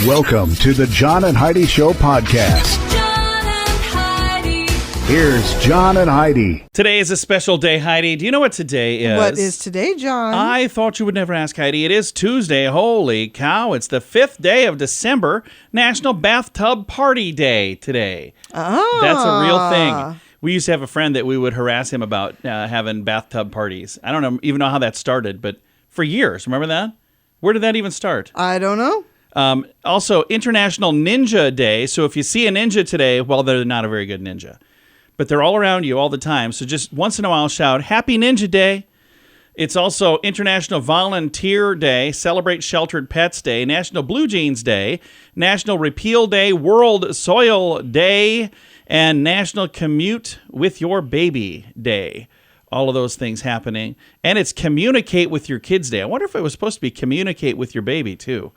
Welcome to the John and Heidi Show podcast. John and Heidi. Here's John and Heidi. Today is a special day, Heidi. Do you know what today is? What is today, John? I thought you would never ask, Heidi. It is Tuesday. Holy cow. It's the 5th day of December. National Bathtub Party Day today. Oh. That's a real thing. We used to have a friend that we would harass him about having bathtub parties. I don't even know how that started, but for years. Remember that? Where did that even start? I don't know. Also, International Ninja Day. So if you see a ninja today, well, they're not a very good ninja. But they're all around you all the time. So just once in a while, shout, Happy Ninja Day. It's also International Volunteer Day, Celebrate Sheltered Pets Day, National Blue Jeans Day, National Repeal Day, World Soil Day, and National Commute with Your Baby Day. All of those things happening. And it's Communicate with Your Kids Day. I wonder if it was supposed to be Communicate with Your Baby, too.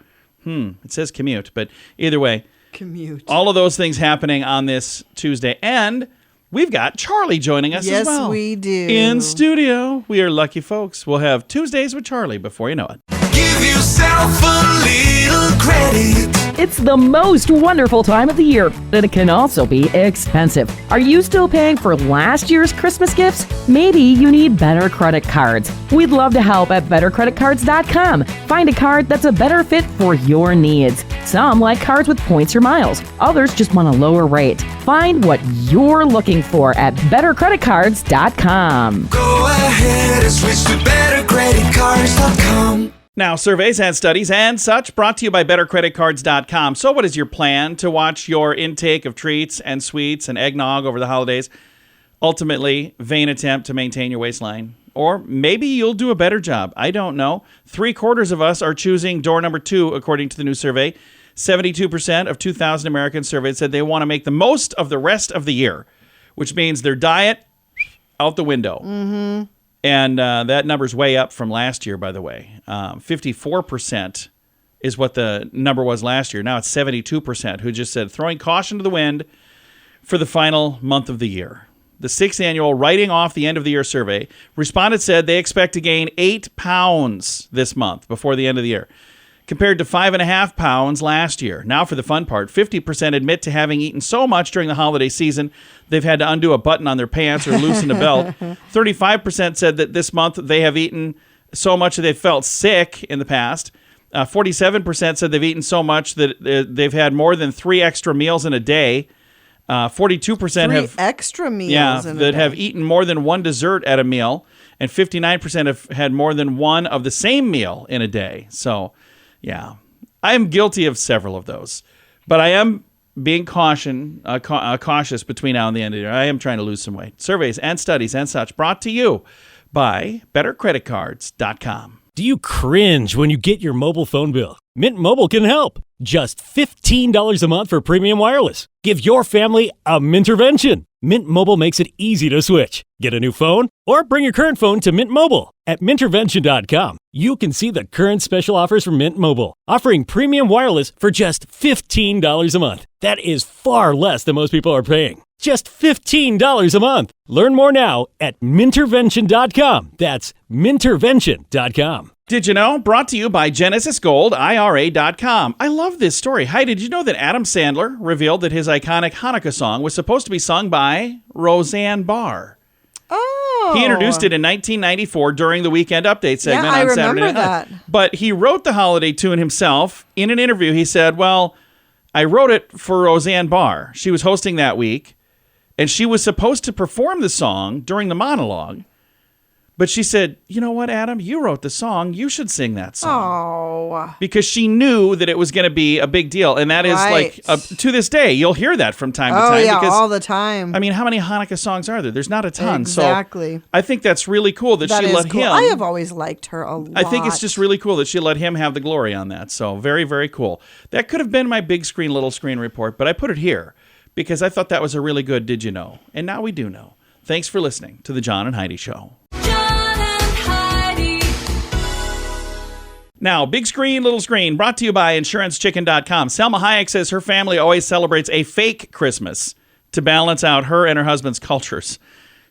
It says commute, but either way. Commute. All of those things happening on this Tuesday. And we've got Charlie joining us as well. Yes, we do. In studio. We are lucky folks. We'll have Tuesdays with Charlie before you know it. Give yourself a little credit. It's the most wonderful time of the year, but it can also be expensive. Are you still paying for last year's Christmas gifts? Maybe you need better credit cards. We'd love to help at bettercreditcards.com. Find a card that's a better fit for your needs. Some like cards with points or miles. Others just want a lower rate. Find what you're looking for at bettercreditcards.com. Go ahead and switch to bettercreditcards.com. Now, surveys and studies and such brought to you by bettercreditcards.com. So what is your plan to watch your intake of treats and sweets and eggnog over the holidays? Ultimately, vain attempt to maintain your waistline. Or maybe you'll do a better job. I don't know. 3/4 of us are choosing door number 2, according to the new survey. 72% of 2,000 Americans surveyed said they want to make the most of the rest of the year, which means their diet out the window. Mm-hmm. And that number's way up from last year, by the way. 54% is what the number was last year. Now it's 72% who just said throwing caution to the wind for the final month of the year. The 6th annual Writing Off the End of the Year survey, respondents said they expect to gain 8 pounds this month before the end of the year, compared to 5.5 pounds last year. Now for the fun part, 50% admit to having eaten so much during the holiday season they've had to undo a button on their pants or loosen a belt. 35% said that this month they have eaten so much that they felt sick in the past. 47% said they've eaten so much that they've had more than 3 extra meals in a day. 42% have extra meals in a day. have eaten more than 1 dessert at a meal, and 59% have had more than 1 of the same meal in a day. So, yeah, I am guilty of several of those, but I am being cautious between now and the end of the year. I am trying to lose some weight. Surveys and studies and such brought to you by bettercreditcards.com. Do you cringe when you get your mobile phone bill? Mint Mobile can help. Just $15 a month for premium wireless. Give your family a Mintervention. Mint Mobile makes it easy to switch. Get a new phone or bring your current phone to Mint Mobile. At Mintervention.com, you can see the current special offers from Mint Mobile, offering premium wireless for just $15 a month. That is far less than most people are paying. Just $15 a month. Learn more now at Mintervention.com. That's Mintervention.com. Did you know? Brought to you by Genesis Gold, IRA.com. I love this story. Hi, did you know that Adam Sandler revealed that his iconic Hanukkah song was supposed to be sung by Roseanne Barr? Oh. He introduced it in 1994 during the Weekend Update segment I on Saturday remember Night. that. But he wrote the holiday tune himself. In an interview, he said, well, I wrote it for Roseanne Barr. She was hosting that week, and she was supposed to perform the song during the monologue. But she said, you know what, Adam? You wrote the song. You should sing that song. Oh. Because she knew that it was going to be a big deal. And that is Right. like, to this day, you'll hear that from time to Oh, time. yeah, because, all the time. I mean, how many Hanukkah songs are there? There's not a ton. Exactly. So I think that's really cool that That she is let cool. him. I have always liked her a lot. I think it's just really cool that she let him have the glory on that. So very, very cool. That could have been my big screen, little screen report, but I put it here because I thought that was a really good Did You Know? And now we do know. Thanks for listening to The John and Heidi Show. John and Heidi. Now, big screen, little screen, brought to you by InsuranceChicken.com. Selma Hayek says her family always celebrates a fake Christmas to balance out her and her husband's cultures.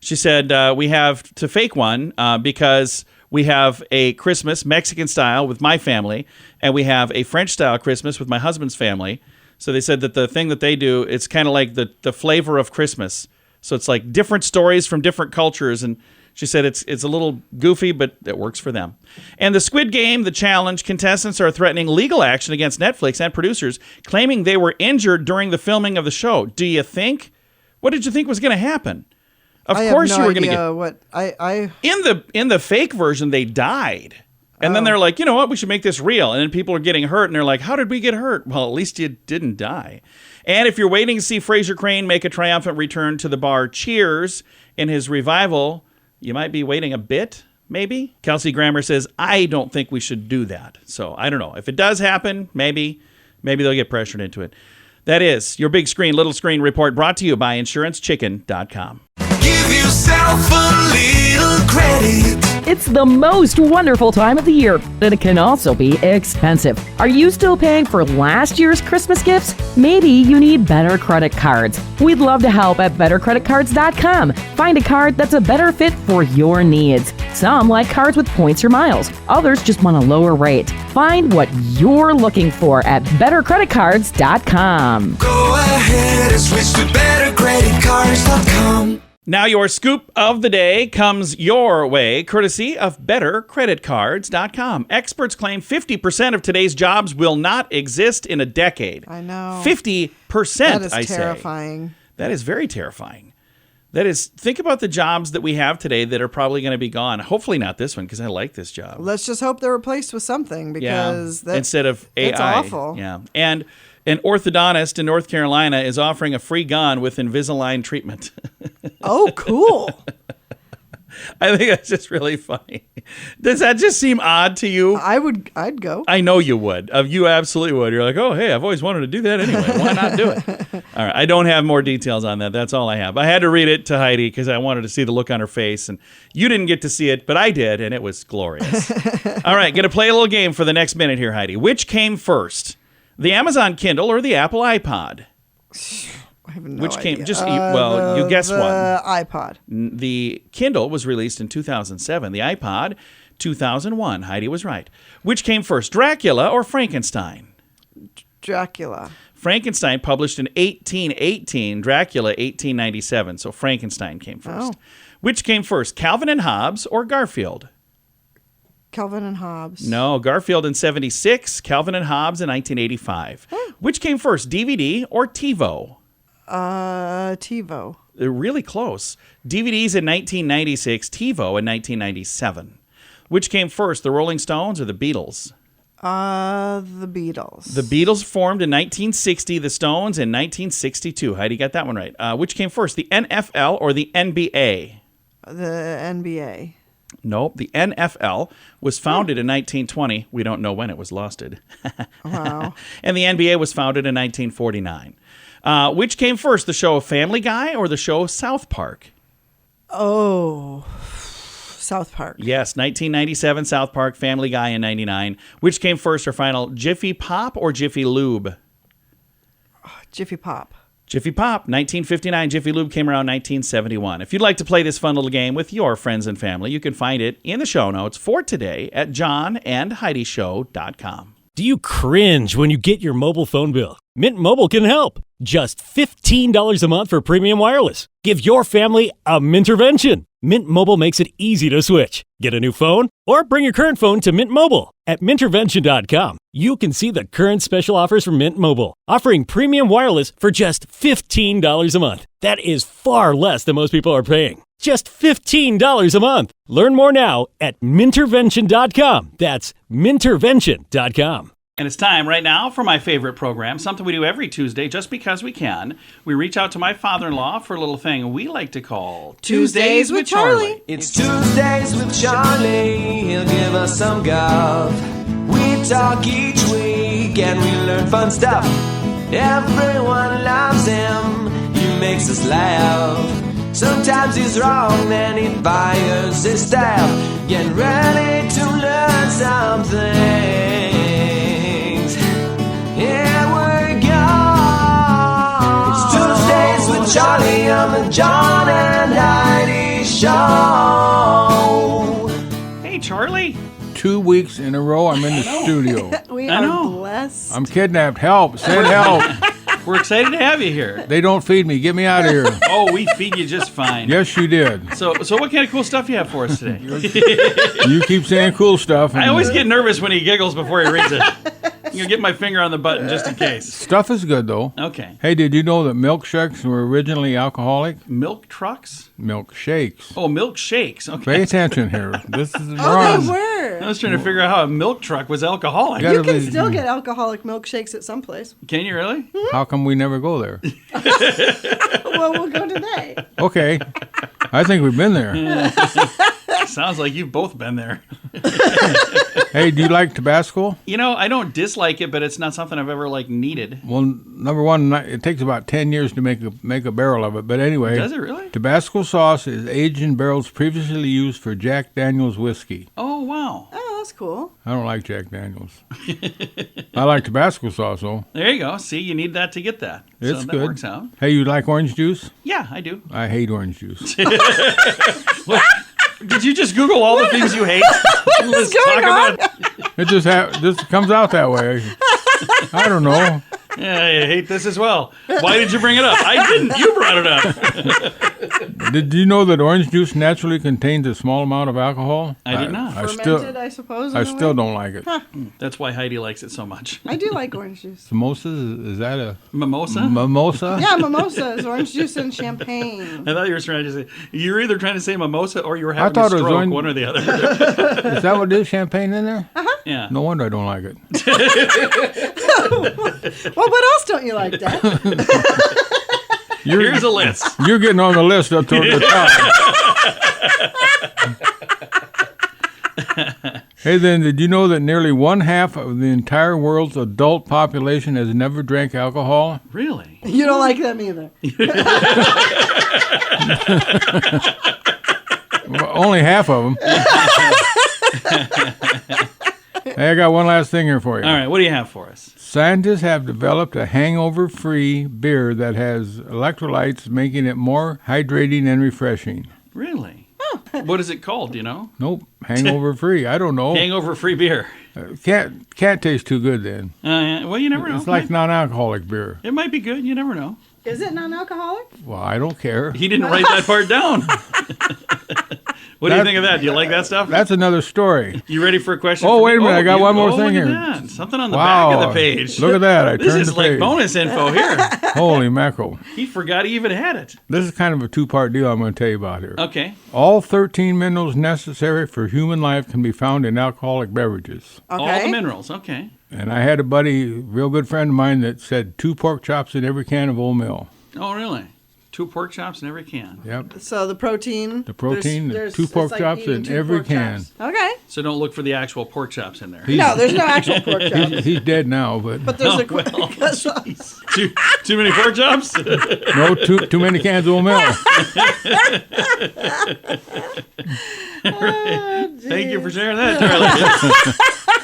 She said, we have to fake one because We have a Christmas Mexican style with my family, and we have a French style Christmas with my husband's family. So they said that the thing that they do, it's kind of like the flavor of Christmas. So it's like different stories from different cultures, and she said it's a little goofy, but it works for them. And the Squid Game, the challenge, contestants are threatening legal action against Netflix and producers, claiming they were injured during the filming of the show. What did you think was going to happen? Of course you were going to get what I in the fake version they died. And then they're like, you know what, we should make this real. And then people are getting hurt and they're like, how did we get hurt? Well, at least you didn't die. And if you're waiting to see Fraser Crane make a triumphant return to the bar Cheers in his revival, you might be waiting a bit, maybe. Kelsey Grammer says, I don't think we should do that. So I don't know. If it does happen, maybe they'll get pressured into it. That is your big screen, little screen report brought to you by InsuranceChicken.com. Give yourself a little credit. It's the most wonderful time of the year, but it can also be expensive. Are you still paying for last year's Christmas gifts? Maybe you need better credit cards. We'd love to help at bettercreditcards.com. Find a card that's a better fit for your needs. Some like cards with points or miles. Others just want a lower rate. Find what you're looking for at bettercreditcards.com. Go ahead and switch to bettercreditcards.com. Now your scoop of the day comes your way, courtesy of bettercreditcards.com. Experts claim 50% of today's jobs will not exist in a decade. I know. 50%, That is I say. terrifying. That is very terrifying. That is, think about the jobs that we have today that are probably going to be gone. Hopefully not this one, because I like this job. Let's just hope they're replaced with something because instead of AI. It's awful. Yeah. And an orthodontist in North Carolina is offering a free gun with Invisalign treatment. Oh, cool. I think that's just really funny. Does that just seem odd to you? I'd go. I know you would. You absolutely would. You're like, oh, hey, I've always wanted to do that anyway. Why not do it? All right. I don't have more details on that. That's all I have. I had to read it to Heidi because I wanted to see the look on her face. And you didn't get to see it, but I did, and it was glorious. All right. Going to play a little game for the next minute here, Heidi. Which came first, the Amazon Kindle or the Apple iPod? I have no Which idea. came just you guess one. The iPod. The Kindle was released in 2007. The iPod, 2001. Heidi was right. Which came first, Dracula or Frankenstein? Dracula. Frankenstein published in 1818. Dracula 1897. So Frankenstein came first. Oh. Which came first, Calvin and Hobbes or Garfield? Calvin and Hobbes. No, Garfield in 76. Calvin and Hobbes in 1985. Which came first, DVD or TiVo? TiVo. They're really close. DVDs in 1996, TiVo in 1997. Which came first, the Rolling Stones or the Beatles? The Beatles. The Beatles formed in 1960, the Stones in 1962. Heidi got that one right. Which came first, the NFL or the NBA? The NBA. Nope. The NFL was founded in 1920. We don't know when it was losted. Wow. And the NBA was founded in 1949. Which came first, the show Family Guy or the show South Park? Oh, South Park. Yes, 1997, South Park, Family Guy in 99. Which came first or final, Jiffy Pop or Jiffy Lube? Jiffy Pop. Jiffy Pop, 1959. Jiffy Lube came around 1971. If you'd like to play this fun little game with your friends and family, you can find it in the show notes for today at johnandheidishow.com. Do you cringe when you get your mobile phone bill? Mint Mobile can help. Just $15 a month for premium wireless. Give your family a Mintervention. Mint Mobile makes it easy to switch. Get a new phone or bring your current phone to Mint Mobile. At Mintervention.com, you can see the current special offers from Mint Mobile, offering premium wireless for just $15 a month. That is far less than most people are paying. Just $15 a month. Learn more now at Mintervention.com. That's Mintervention.com. And it's time right now for my favorite program, something we do every Tuesday just because we can. We reach out to my father-in-law for a little thing we like to call Tuesdays with Charlie. It's Tuesdays with Charlie. He'll give us some guff. We talk each week and we learn fun stuff. Everyone loves him. He makes us laugh. Sometimes he's wrong, then he fires his staff. Get ready to learn something. Here we go. It's Tuesdays with Charlie on the John and Heidi Show. Hey, Charlie. 2 weeks in a row I'm in the studio. We I are know. blessed. I'm kidnapped. Help. Send help. We're excited to have you here. They don't feed me. Get me out of here. Oh, we feed you just fine. Yes, you did. So what kind of cool stuff you have for us today? You keep saying cool stuff. I and always get nervous when he giggles before he reads it. I'm going to get my finger on the button just in case. Stuff is good, though. Okay. Hey, did you know that milkshakes were originally alcoholic? Milk trucks? Milkshakes. Oh, milkshakes. Okay. Pay attention here. This is Oh, wrong. they I were. was trying to figure out how a milk truck was alcoholic. Yeah. You can Gotta be- still get alcoholic milkshakes at some place. Can you really? How come we never go there? Well, we'll go today. Okay. I think we've been there. Sounds like you've both been there. Hey, do you like Tabasco? You know, I don't dislike it, but it's not something I've ever needed. Well, number one, it takes about 10 years to make a barrel of it. But anyway, Does it really? Tabasco sauce is aged in barrels previously used for Jack Daniel's whiskey. Oh, wow. Oh, that's cool. I don't like Jack Daniel's. I like Tabasco sauce, though. There you go. See, you need that to get that. It's so that good. works out. Hey, you like orange juice? Yeah, I do. I hate orange juice. Did you just Google all the things you hate? Let's going on? It just comes out that way. I don't know. Yeah, I hate this as well. Why did you bring it up? I didn't. You brought it up. Did you know that orange juice naturally contains a small amount of alcohol? I did not. Fermented, I suppose. I in a still way. don't like it. That's why Heidi likes it so much. I do like orange juice. Mimosas, is that a Mimosa? mimosa? Yeah, mimosas, orange juice and champagne. I thought you were trying to say you were either trying to say mimosa or you were I having a thought it was stroke, orange- one or the other. Is that what it is? Champagne in there? Yeah. No wonder I don't like it. Well, what else don't you like, Dad? Here's a list. You're getting on the list up toward the top. Hey, then, did you know that nearly 1/2 of the entire world's adult population has never drank alcohol? Really? You don't like them either. Well, only half of them. Hey, I got one last thing here for you. All right, what do you have for us? Scientists have developed a hangover-free beer that has electrolytes, making it more hydrating and refreshing. Really? What is it called, do you know? Nope, hangover-free. I don't know. Hangover-free beer. Can't taste too good then. Well, you never know. It's like non-alcoholic beer. It might be good. You never know. Is it non-alcoholic? Well, I don't care. He didn't write that part down. What do you think of that? Do you like that stuff? That's another story. You ready for a question? Oh, for wait a me? minute, I got one more thing look here. At that. Something on the Wow. back of the page. Look at that. I This turned is the like page. bonus info here. Holy mackerel. He forgot he even had it. This is kind of a two-part deal I'm going to tell you about here. Okay. All 13 minerals necessary for human life can be found in alcoholic beverages. All Okay. the minerals. Okay. And I had a buddy, a real good friend of mine, that said 2 pork chops in every can of oatmeal. Oh, really? 2 pork chops in every can. Yep. So the protein. The protein, there's 2 pork it's like chops eating in 2 every pork can. chops. Okay. So don't look for the actual pork chops in there. No, there's no actual pork chops. He's dead now, but But there's Oh, a well, because too many pork chops? no, too many cans of oatmeal. Thank you for sharing that, Charlie.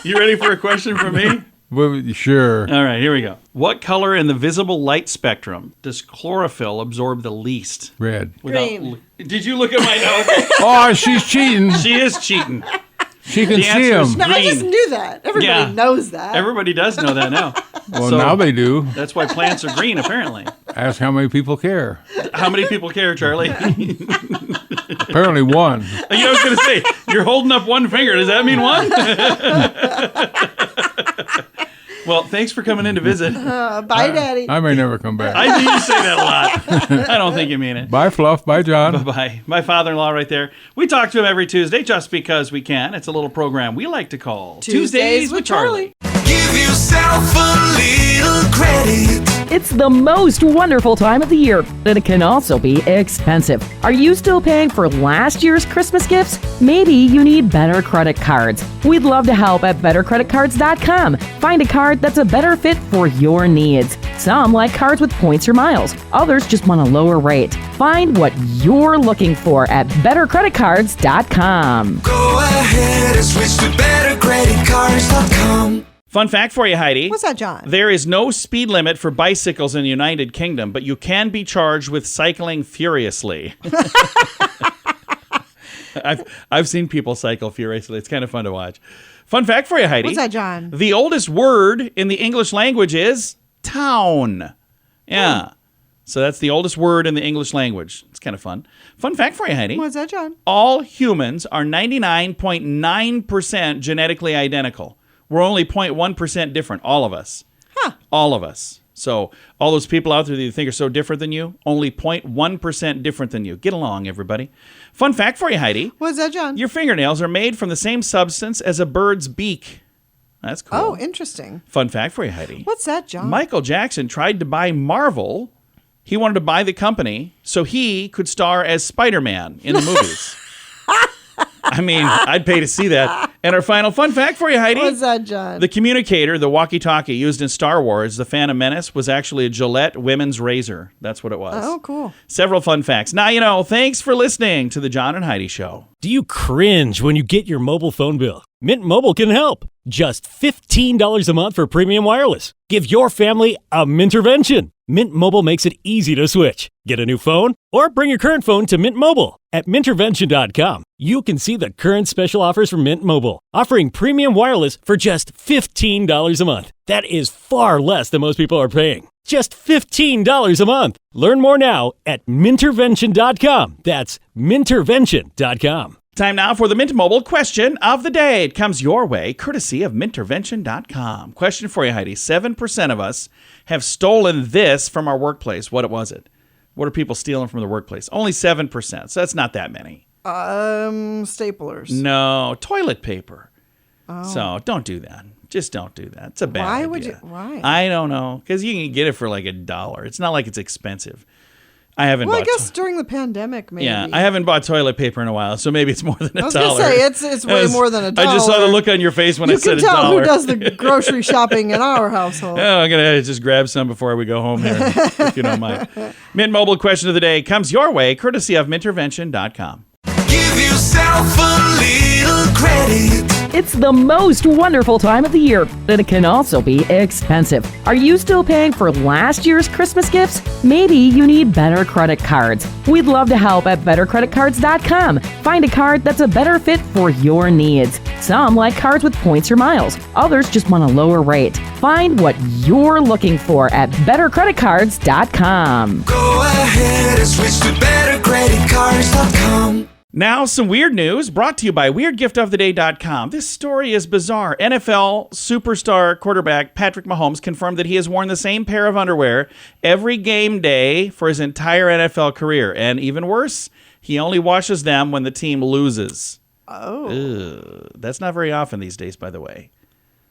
You ready for a question from me? Well, sure. All right, here we go. What color in the visible light spectrum does chlorophyll absorb the least? Red. Green. Did you look at my notes? Oh, she's cheating. She is cheating. She can The see answer is him. No, I just Green. knew that. Everybody Yeah. knows that. Everybody does know that now. Well, So, now they do. That's why plants are green, apparently. Ask how many people care. How many people care, Charlie? Apparently one. I was going to say, you're holding up one finger. Does that mean one? Well, thanks for coming in to visit. Bye, Daddy. I may never come back. I knew you say that a lot. I don't think you mean it. Bye, Fluff. Bye, John. Bye-bye. My father-in-law right there. We talk to him every Tuesday just because we can. It's a little program we like to call Tuesdays with Charlie. Give yourself a little credit. It's the most wonderful time of the year, and it can also be expensive. Are you still paying for last year's Christmas gifts? Maybe you need better credit cards. We'd love to help at bettercreditcards.com. Find a card that's a better fit for your needs. Some like cards with points or miles. Others just want a lower rate. Find what you're looking for at bettercreditcards.com. Go ahead and switch to bettercreditcards.com. Fun fact for you, Heidi. What's that, John? There is no speed limit for bicycles in the United Kingdom, but you can be charged with cycling furiously. I've seen people cycle furiously. It's kind of fun to watch. Fun fact for you, Heidi. What's that, John? The oldest word in the English language is town. Yeah. So that's the oldest word in the English language. It's kind of fun. Fun fact for you, Heidi. What's that, John? All humans are 99.9% genetically identical. We're only 0.1% different, all of us. Huh. All of us. So all those people out there that you think are so different than you, only 0.1% different than you. Get along, everybody. Fun fact for you, Heidi. What's that, John? Your fingernails are made from the same substance as a bird's beak. That's cool. Oh, interesting. Fun fact for you, Heidi. What's that, John? Michael Jackson tried to buy Marvel. He wanted to buy the company so he could star as Spider-Man in the movies. I mean, I'd pay to see that. And our final fun fact for you, Heidi. What's that, John? The communicator, the walkie-talkie used in Star Wars, The Phantom Menace, was actually a Gillette women's razor. That's what it was. Oh, cool. Several fun facts. Now, you know, thanks for listening to the John and Heidi Show. Do you cringe when you get your mobile phone bill? Mint Mobile can help. Just $15 a month for premium wireless. Give your family a Mintervention. Mint Mobile makes it easy to switch. Get a new phone or bring your current phone to Mint Mobile. At Mintervention.com, you can see the current special offers from Mint Mobile, offering premium wireless for just $15 a month. That is far less than most people are paying. Just $15 a month. Learn more now at Mintervention.com. That's Mintervention.com. Time now for the Mint Mobile question of the day. It comes your way, courtesy of Mintervention.com. Question for you, Heidi. 7% of us have stolen this from our workplace. What was it? What are people stealing from the workplace? Only 7%, so that's not that many. Staplers. No, toilet paper. Oh. So don't do that. Just don't do that. It's a bad idea. Why would you? Why? I don't know. Because you can get it for like $1. It's not like it's expensive. I haven't Well, bought I guess during the pandemic, maybe. Yeah, I haven't bought toilet paper in a while, so maybe it's more than $1. I was going to say, it's way more than $1. I just saw the look on your face when I said $1. You can tell who does the grocery shopping in our household. Oh, I'm going to just grab some before we go home here, if you don't mind. Mint Mobile question of the day comes your way, courtesy of Mintervention.com. Give yourself a little credit. It's the most wonderful time of the year, but it can also be expensive. Are you still paying for last year's Christmas gifts? Maybe you need better credit cards. We'd love to help at bettercreditcards.com. Find a card that's a better fit for your needs. Some like cards with points or miles. Others just want a lower rate. Find what you're looking for at bettercreditcards.com. Go ahead and switch to bettercreditcards.com. Now, some weird news brought to you by WeirdGiftOfTheDay.com. This story is bizarre. NFL superstar quarterback Patrick Mahomes confirmed that he has worn the same pair of underwear every game day for his entire NFL career. And even worse, he only washes them when the team loses. Oh. Ugh. That's not very often these days, by the way.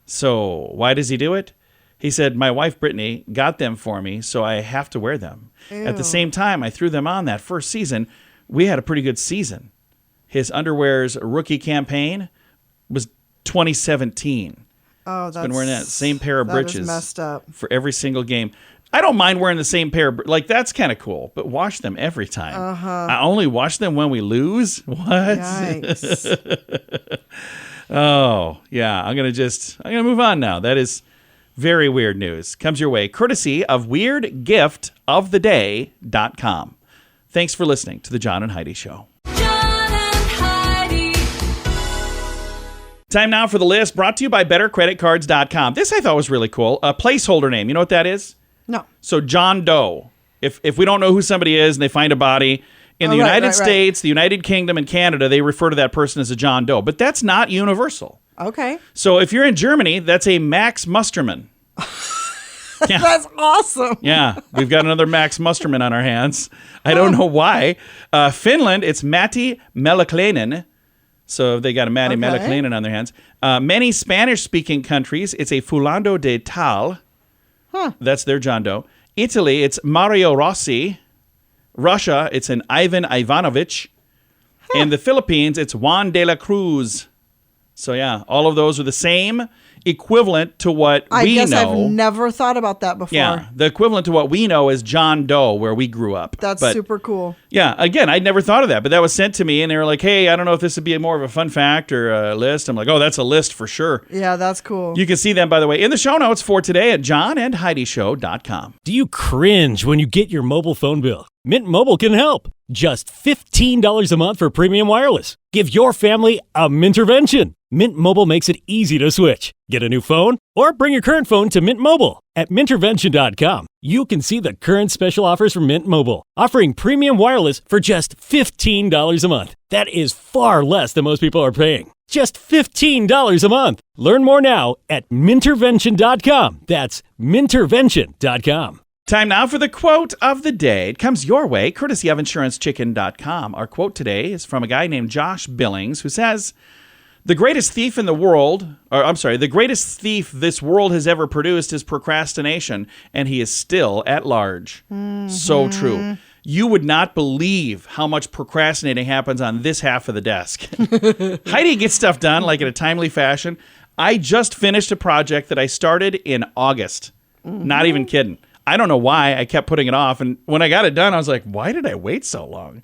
So why does he do it? He said, my wife, Brittany, got them for me, so I have to wear them. Ew. At the same time, I threw them on that first season. We had a pretty good season. His underwear's rookie campaign was 2017. Oh, that's been wearing that same pair of breeches is messed up. for every single game. I don't mind wearing the same pair of like that's kind of cool, but wash them every time. I only wash them when we lose. What? Yikes. Oh, yeah. I'm gonna move on now. That is very weird news. Comes your way courtesy of WeirdGiftOfTheDay.com. Thanks for listening to the John and Heidi Show. John and Heidi. Time now for the list brought to you by BetterCreditCards.com. This I thought was really cool. A placeholder name. You know what that is? No. So John Doe. If we don't know who somebody is and they find a body in the United States, the United Kingdom, and Canada, they refer to that person as a John Doe. But that's not universal. Okay. So if you're in Germany, that's a Max Musterman. Yeah. That's awesome. Yeah, we've got another Max Musterman on our hands. I don't know why. Finland, it's Matti Melaklainen. So they got a Matti Melaklainen on their hands. Many Spanish-speaking countries, it's a Fulano de Tal. Huh. That's their John Doe. Italy, it's Mario Rossi. Russia, it's an Ivan Ivanovich. In the Philippines, it's Juan de la Cruz. So yeah, all of those are the same equivalent to what I we guess know. I've never thought about that before. Yeah, the equivalent to what we know as John Doe, where we grew up. That's But, super cool. Yeah, again, I'd never thought of that, but that was sent to me, and they were like, hey, I don't know if this would be more of a fun fact or a list. I'm like, oh, that's a list for sure. Yeah, that's cool. You can see them, by the way, in the show notes for today at johnandheidishow.com. Do you cringe when you get your mobile phone bill? Mint Mobile can help. Just $15 a month for premium wireless. Give your family a Mintervention. Mint Mobile makes it easy to switch. Get a new phone or bring your current phone to Mint Mobile. At Mintervention.com, you can see the current special offers from Mint Mobile, offering premium wireless for just $15 a month. That is far less than most people are paying. Just $15 a month. Learn more now at Mintervention.com. That's Mintervention.com. Time now for the quote of the day. It comes your way, courtesy of InsuranceChicken.com. Our quote today is from a guy named Josh Billings, who says, the greatest thief this world has ever produced is procrastination, and he is still at large. So true. You would not believe how much procrastinating happens on this half of the desk. Heidi gets stuff done, like in a timely fashion. I just finished a project that I started in August. Not even kidding. I don't know why I kept putting it off. And when I got it done, I was like, why did I wait so long?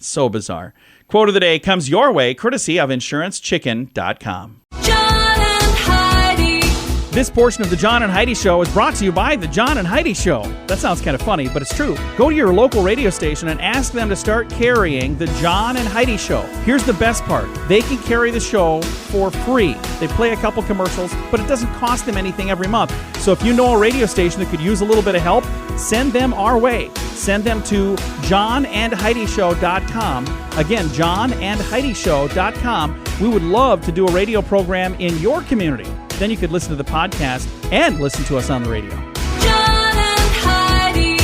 So bizarre. Quote of the day comes your way, courtesy of InsuranceChicken.com. John and Heidi. This portion of the John and Heidi Show is brought to you by the John and Heidi Show. That sounds kind of funny, but it's true. Go to your local radio station and ask them to start carrying the John and Heidi Show. Here's the best part. They can carry the show for free. They play a couple commercials, but it doesn't cost them anything every month. So if you know a radio station that could use a little bit of help, send them our way. Send them to johnandheidishow.com. Again, johnandheidishow.com. We would love to do a radio program in your community. Then you could listen to the podcast and listen to us on the radio. John and Heidi.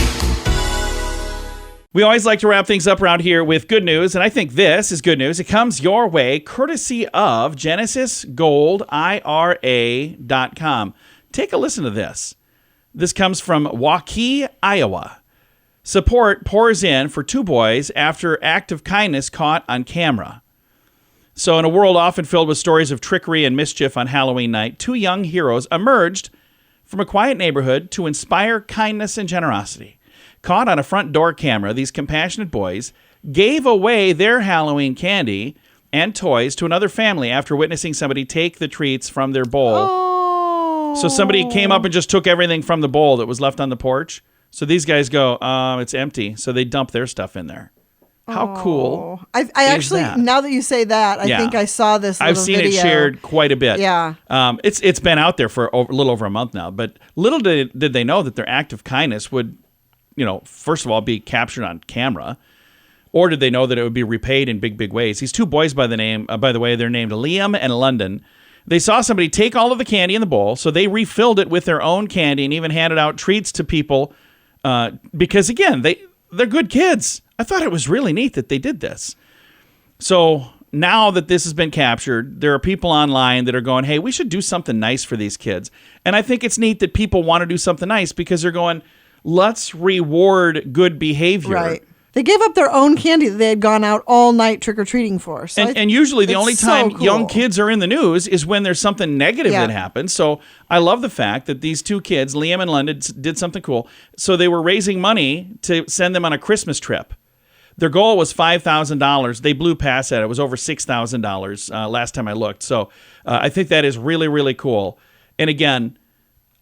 We always like to wrap things up around here with good news, and I think this is good news. It comes your way courtesy of GenesisGoldIRA.com. Take a listen to this. This comes from Waukee, Iowa. Support pours in for two boys after act of kindness caught on camera. So in a world often filled with stories of trickery and mischief on Halloween night, two young heroes emerged from a quiet neighborhood to inspire kindness and generosity. Caught on a front door camera, these compassionate boys gave away their Halloween candy and toys to another family after witnessing somebody take the treats from their bowl. So somebody came up and just took everything from the bowl that was left on the porch. So these guys go, it's empty. So they dump their stuff in there. How cool. I actually, that? Now that you say that, I think I saw this little I've seen video. it shared quite a bit. Yeah. It's been out there for a little over a month now. But little did they know that their act of kindness would, first of all, be captured on camera. Or did they know that it would be repaid in big, big ways? These two boys by the way, they're named Liam and London. They saw somebody take all of the candy in the bowl, so they refilled it with their own candy and even handed out treats to people because, again, they're good kids. I thought it was really neat that they did this. So now that this has been captured, there are people online that are going, hey, we should do something nice for these kids. And I think it's neat that people want to do something nice because they're going, let's reward good behavior. Right. They gave up their own candy that they had gone out all night trick-or-treating for. So and usually the it's only so time cool. young kids are in the news is when there's something negative that happens. So I love the fact that these two kids, Liam and London, did something cool. So they were raising money to send them on a Christmas trip. Their goal was $5,000. They blew past that. It was over $6,000 last time I looked. So I think that is really, really cool. And again,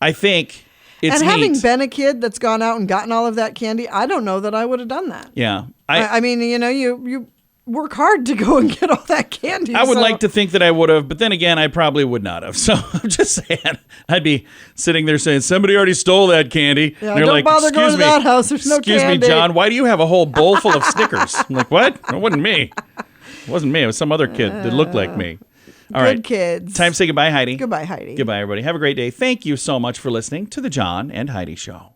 I think it's and having neat. been a kid that's gone out and gotten all of that candy, I don't know that I would have done that. Yeah. I mean, you work hard to go and get all that candy. I would like to think that I would have, but then again, I probably would not have. So I'm just saying, I'd be sitting there saying, somebody already stole that candy. Yeah, and they're don't like, bother going to that house. There's no excuse candy. me, John, why do you have a whole bowl full of Snickers? I'm like, what? It wasn't me. It wasn't me. It was some other kid that looked like me. All right. Good kids. Time to say goodbye, Heidi. Goodbye, Heidi. Goodbye, everybody. Have a great day. Thank you so much for listening to The John and Heidi Show.